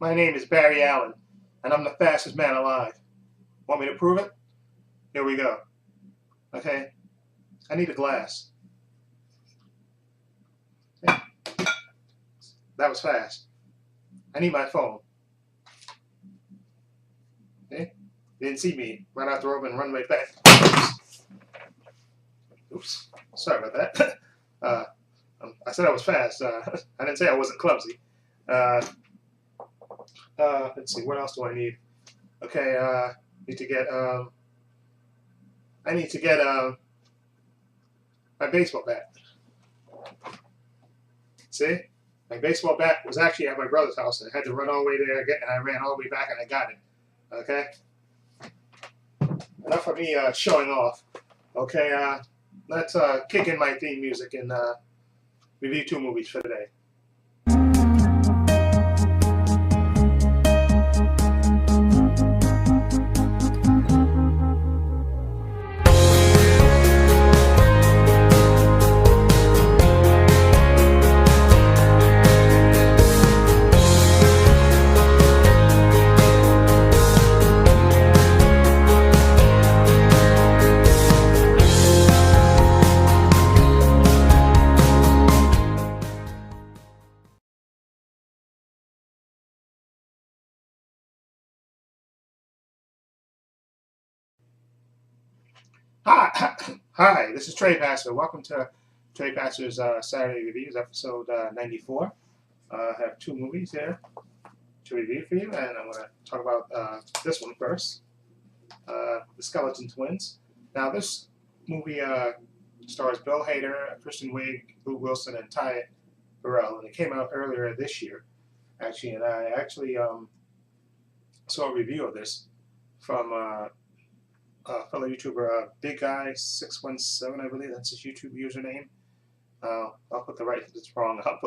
My name is Barry Allen, and I'm the fastest man alive. Want me to prove it? Here we go. Okay? I need a glass. Okay. That was fast. I need my phone. Okay? You didn't see me run out the room and run right back. Oops. Sorry about that. I said I was fast. I didn't say I wasn't clumsy. Uh, let's see. What else do I need? Okay. Need to get. I need to get my baseball bat. See, my baseball bat was actually at my brother's house, and I had to run all the way there again, and I ran all the way back, and I got it. Okay. Enough of me showing off. Okay. Let's kick in my theme music and review 2 movies for today. Hi, hi. This is Trepacer. Welcome to Trepacer's Saturday Reviews, episode 94. I have 2 movies here to review for you, and I'm going to talk about this one first, The Skeleton Twins. Now, this movie stars Bill Hader, Kristen Wiig, Luke Wilson, and Ty Burrell, and it came out earlier this year, actually, and I actually saw a review of this from fellow YouTuber Big Guy 617, I believe that's his YouTube username. I'll put the right. If it's wrong, I'll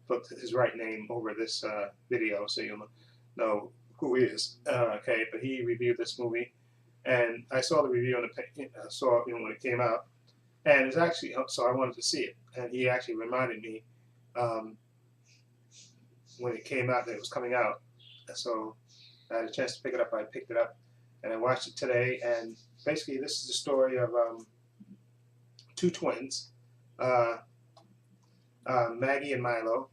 put his right name over this video so you'll know who he is. Okay, but he reviewed this movie, and I saw the review and saw when it came out, and it's actually so I wanted to see it, and he actually reminded me when it came out that it was coming out, so I had a chance to pick it up. I picked it up. And I watched it today, and basically this is the story of 2 twins, Maggie and Milo.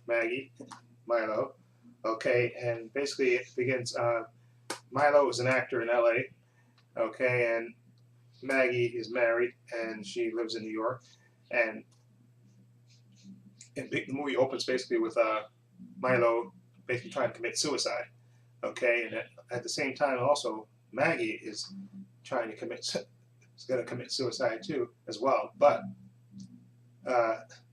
Maggie, Milo. Okay, and basically it begins. Milo is an actor in LA. Okay, and Maggie is married, and she lives in New York. And the movie opens basically with Milo basically trying to commit suicide. Okay, and at the same time, also Maggie is trying to is going to commit suicide too, as well. But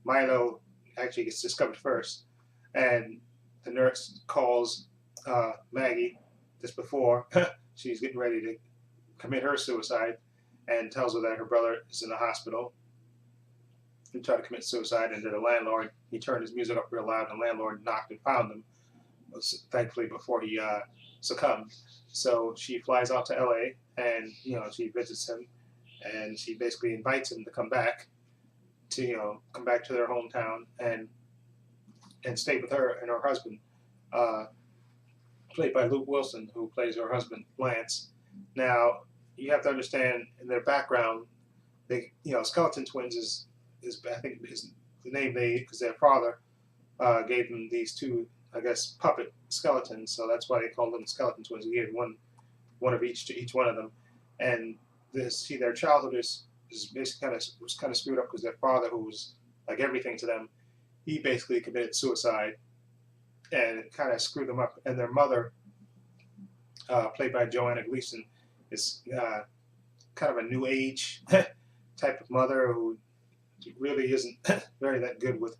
Milo actually gets discovered first, and the nurse calls Maggie just before she's getting ready to commit her suicide, and tells her that her brother is in the hospital and tried to commit suicide. And to the landlord, he turned his music up real loud, and the landlord knocked and found him. Thankfully, before he succumbed. So she flies out to LA, and she visits him, and she basically invites him to come back to come back to their hometown and stay with her and her husband, played by Luke Wilson, who plays her husband Lance. Now you have to understand in their background, Skeleton Twins is I think is the name because their father gave them these 2, I guess, puppet skeletons, so that's why they called them Skeleton Twins. He gave one of each to each one of them, and their childhood is basically was kind of screwed up because their father, who was like everything to them, he basically committed suicide, and it kind of screwed them up. And their mother, played by Joanna Gleason, is kind of a new age type of mother who really isn't very that good with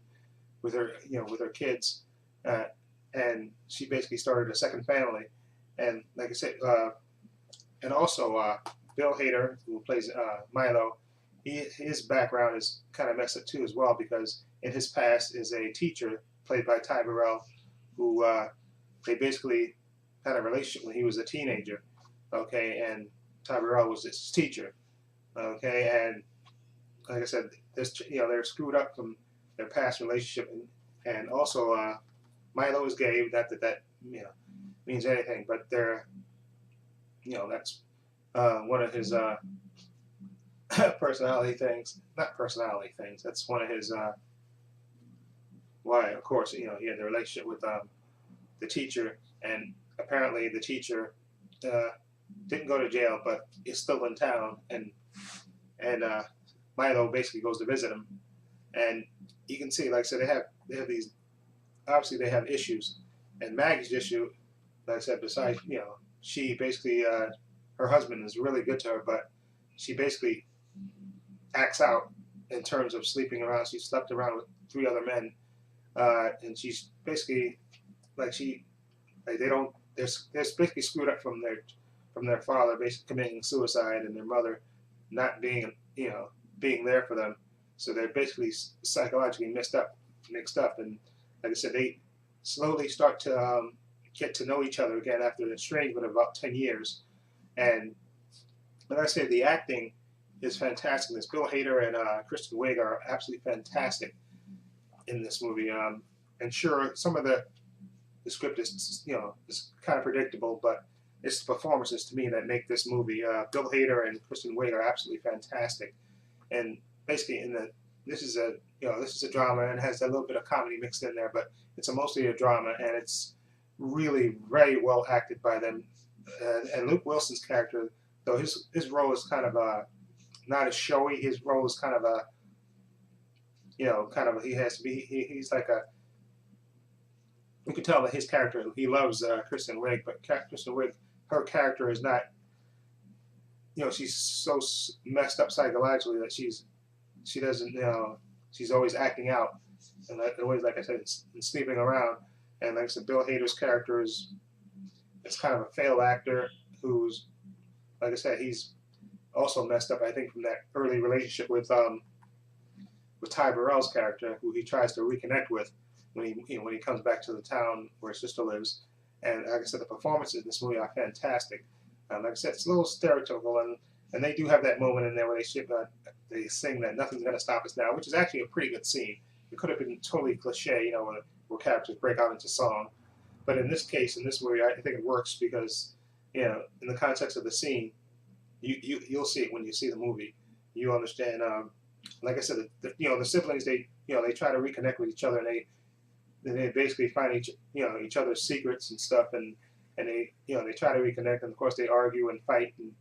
her with her kids. And she basically started a second family, and like I said, and also Bill Hader, who plays Milo, his background is kind of messed up too as well, because in his past is a teacher played by Ty Burrell, who they basically had a relationship when he was a teenager. Okay, and Ty Burrell was his teacher. Okay, and like I said, they're screwed up from their past relationship, and also Milo is gay. Not that that means anything, but they're that's one of his personality things. Not personality things. That's one of his why. Of course, he had the relationship with the teacher, and apparently the teacher didn't go to jail, but is still in town, and Milo basically goes to visit him, and you can see, like I said, they have these, obviously they have issues, and Maggie's issue, like I said, besides she basically her husband is really good to her, but she basically acts out in terms of sleeping around. She slept around with 3 other men, and she's basically like they're basically screwed up from their father basically committing suicide, and their mother not being being there for them. So they're basically psychologically mixed up, and like I said, they slowly start to get to know each other again after an estrangement of about 10 years. And like I said, the acting is fantastic. This Bill Hader and Kristen Wiig are absolutely fantastic in this movie. And sure, some of the script is is kind of predictable, but it's the performances to me that make this movie. Bill Hader and Kristen Wiig are absolutely fantastic, and basically this is a drama and has a little bit of comedy mixed in there, but it's mostly a drama, and it's really very well acted by them. And Luke Wilson's character, though his role is kind of not as showy. His role is kind of he has to be he's like a, you can tell that his character, he loves Kristen Wiig, but Kristen Wiig, her character is not, she's so messed up psychologically that she doesn't, she's always acting out, and always, like I said, and sleeping around. And like I said, Bill Hader's character is kind of a failed actor who's, like I said, he's also messed up, I think, from that early relationship with Ty Burrell's character, who he tries to reconnect with when he comes back to the town where his sister lives. And like I said, the performances in this movie are fantastic. Like I said, it's a little stereotypical, and they do have that moment in there where they sing that "Nothing's Gonna Stop Us Now," which is actually a pretty good scene. It could have been totally cliche, where characters break out into song. But in this case, in this movie, I think it works because, in the context of the scene, you'll see it when you see the movie. You understand. Like I said, the siblings, they try to reconnect with each other, and they basically find each other's secrets and stuff, and they they try to reconnect, and of course they argue and fight, and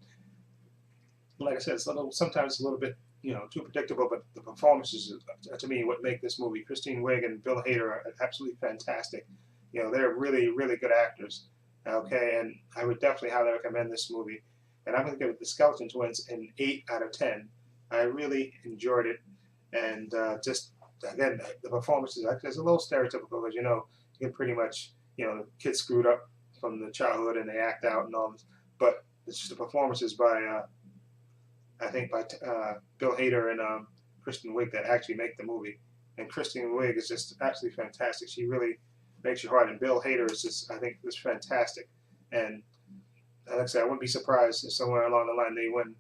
like I said, sometimes it's a little bit too predictable, but the performances to me what make this movie. Kristen Wiig and Bill Hader are absolutely fantastic. They're really, really good actors. Okay, and I would definitely highly recommend this movie. And I'm going to give it, The Skeleton Twins, an 8 out of 10. I really enjoyed it, and just again, the performances, it's a little stereotypical because you get pretty much the kids screwed up from the childhood and they act out and all this, but it's just the performances by I think by Bill Hader and Kristen Wiig that actually make the movie. And Kristen Wiig is just absolutely fantastic. She really makes your heart, and Bill Hader is just, I think, is fantastic. And like I said, I wouldn't be surprised if somewhere along the line they win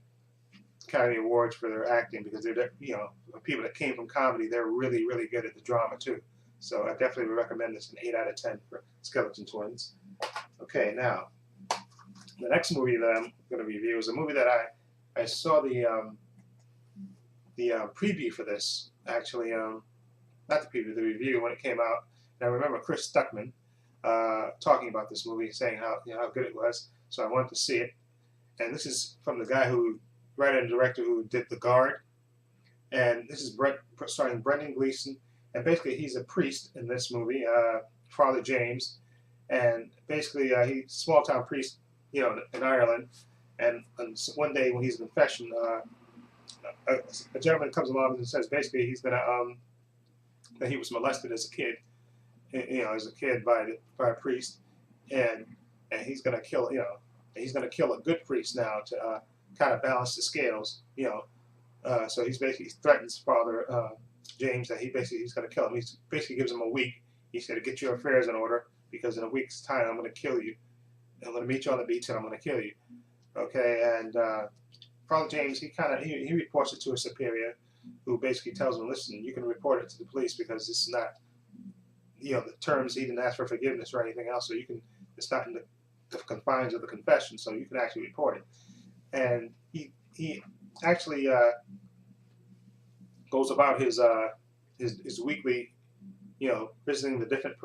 Academy Awards for their acting, because they're people that came from comedy, they're really, really good at the drama too. So I definitely would recommend this, an 8 out of 10 for Skeleton Twins. Okay, now the next movie that I'm going to review is a movie that I saw the preview for this, actually, not the preview, the review when it came out. And I remember Chris Stuckman talking about this movie, saying how good it was. So I wanted to see it. And this is from the guy writer and director who did The Guard. And this is starring Brendan Gleeson. And basically he's a priest in this movie, Father James. And basically he's a small town priest, in Ireland. And one day when he's in confession, a gentleman comes along and says basically he's gonna that he was molested as a kid, by a priest, and he's gonna kill a good priest now to kind of balance the scales, so he threatens Father James that he's gonna kill him. He basically gives him a week. He said to get your affairs in order, because in a week's time I'm gonna kill you. I'm gonna meet you on the beach and I'm gonna kill you. Okay, and Father James, he reports it to a superior, who basically tells him, listen, you can report it to the police because this is the terms, he didn't ask for forgiveness or anything else, so you can, it's not in the confines of the confession, so you can actually report it. And he actually goes about his weekly, visiting the different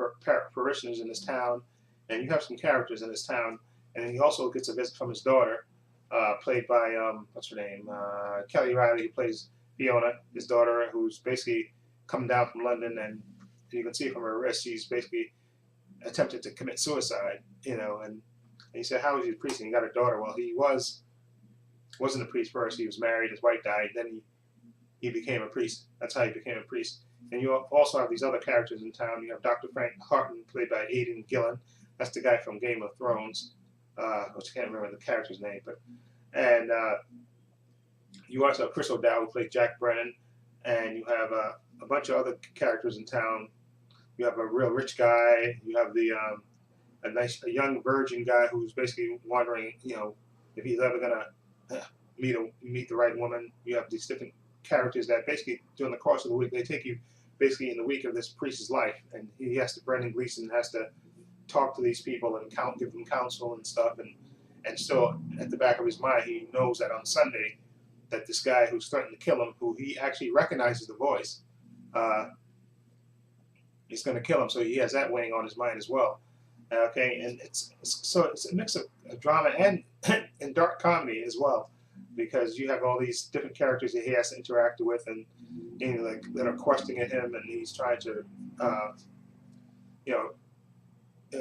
parishioners in his town, and you have some characters in his town, and he also gets a visit from his daughter, played by what's her name, Kelly Riley, who plays Fiona, his daughter, who's basically come down from London, and you can see from her wrist, she's basically attempted to commit suicide, and he said, how is he a priest and he got a daughter? Well, he wasn't a priest first. He was married, his wife died, then he became a priest. That's how he became a priest. And you also have these other characters in town. You have Dr. Frank Harton, played by Aidan Gillen. That's the guy from Game of Thrones, which I can't remember the character's name. And you also have Chris O'Dowd, who played Jack Brennan. And you have a bunch of other characters in town. You have a real rich guy. You have a young virgin guy who's basically wondering, if he's ever gonna meet the right woman. You have these different characters that basically during the course of the week, they take you basically in the week of this priest's life, and Brendan Gleeson has to talk to these people and give them counsel and stuff, and still at the back of his mind he knows that on Sunday that this guy who's threatened to kill him, who he actually recognizes the voice, he's going to kill him, so he has that weighing on his mind as well. Okay, and it's a mix of drama and and dark comedy as well, because you have all these different characters that he has to interact with, and that are questioning him, and he's trying to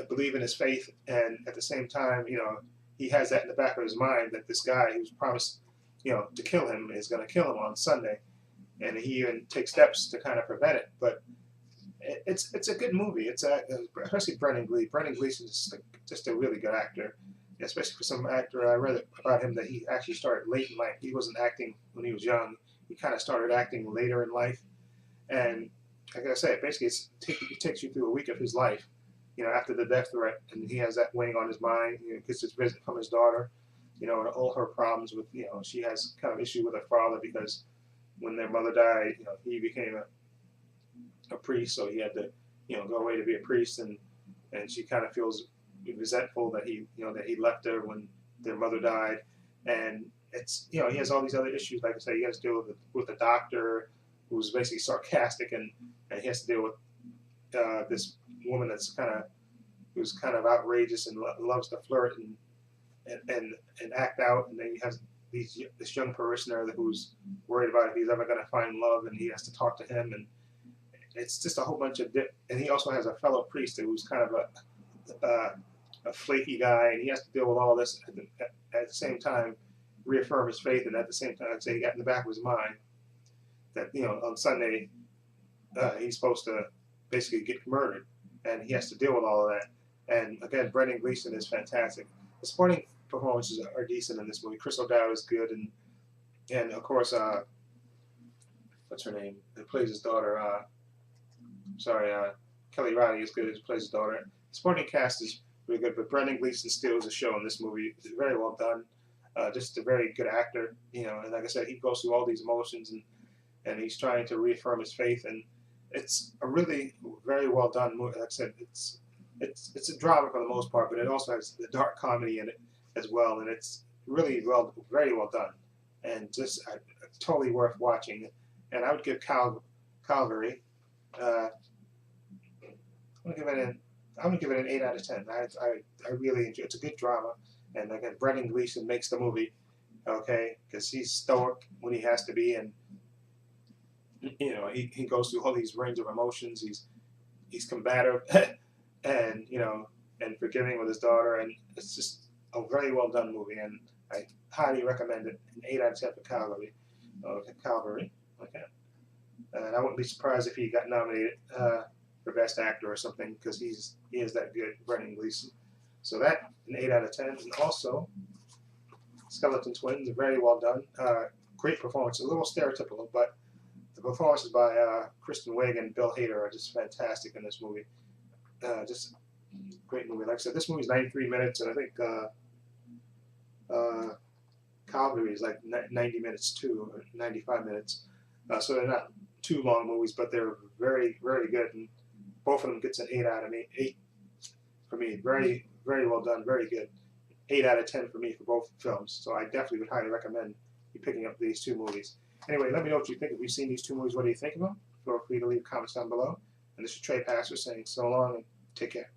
believe in his faith, and at the same time, he has that in the back of his mind that this guy who's promised to kill him is going to kill him on Sunday, and he even takes steps to kind of prevent it. But it's a good movie. Especially Brendan Gleeson. Brendan Gleeson is just a really good actor, especially for some actor. I read about him that he actually started late in life. He wasn't acting when he was young. He kind of started acting later in life, and like I said, basically it takes you through a week of his life, after the death threat, and he has that weighing on his mind. Gets his visit from his daughter, and all her problems with, she has kind of issue with her father because when their mother died, he became a priest, so he had to, go away to be a priest, and she kind of feels resentful that he left her when their mother died, and it's, he has all these other issues. Like I say, he has to deal with the doctor who's basically sarcastic, and he has to deal with this woman who's kind of outrageous and loves to flirt and act out, and then he has this young parishioner who's worried about if he's ever going to find love, and he has to talk to him, and it's just a whole bunch of and he also has a fellow priest who's kind of a flaky guy, and he has to deal with all this at the same time, reaffirm his faith, and at the same time, I'd say he got in the back of his mind that on Sunday he's supposed to basically get murdered, and he has to deal with all of that. And again, Brendan Gleeson is fantastic. The supporting performances are decent in this movie. Chris O'Dowd is good, and of course, what's her name? Who plays his daughter? Kelly Riley is good. Who plays his daughter. The supporting cast is really good, but Brendan Gleeson steals the show in this movie. It's very well done. Just a very good actor, and like I said, he goes through all these emotions, and he's trying to reaffirm his faith, and it's a really very well done movie. Like I said, it's a drama for the most part, but it also has the dark comedy in it as well, and it's really very well done, and just totally worth watching. And I would give Calvary, I'm gonna give it an 8 out of 10. I really enjoy it. It's a good drama, and again, Brendan Gleeson makes the movie, okay, because he's stoic when he has to be, and he goes through all these range of emotions. He's combative, and and forgiving with his daughter, and it's just a very well done movie, and I highly recommend it. An 8 out of 10 for Calvary. Okay. And I wouldn't be surprised if he got nominated for Best Actor or something, because he is that good, Brendan Gleeson. So that, an 8 out of 10. And also, Skeleton Twins, very well done. Great performance. A little stereotypical, but the performances by Kristen Wiig and Bill Hader are just fantastic in this movie. Just great movie. Like I said, this movie is 93 minutes, and I think Calvary is like 90 minutes too, or 95 minutes. So they're not too long movies, but they're very, very good. And both of them gets an 8 out of me. 8 for me. Very, very well done. Very good. 8 out of 10 for me for both films. So I definitely would highly recommend you picking up these two movies. Anyway, let me know what you think. If you've seen these two movies, what do you think of them? Feel free to leave comments down below. And this is Trepacer saying so long and take care.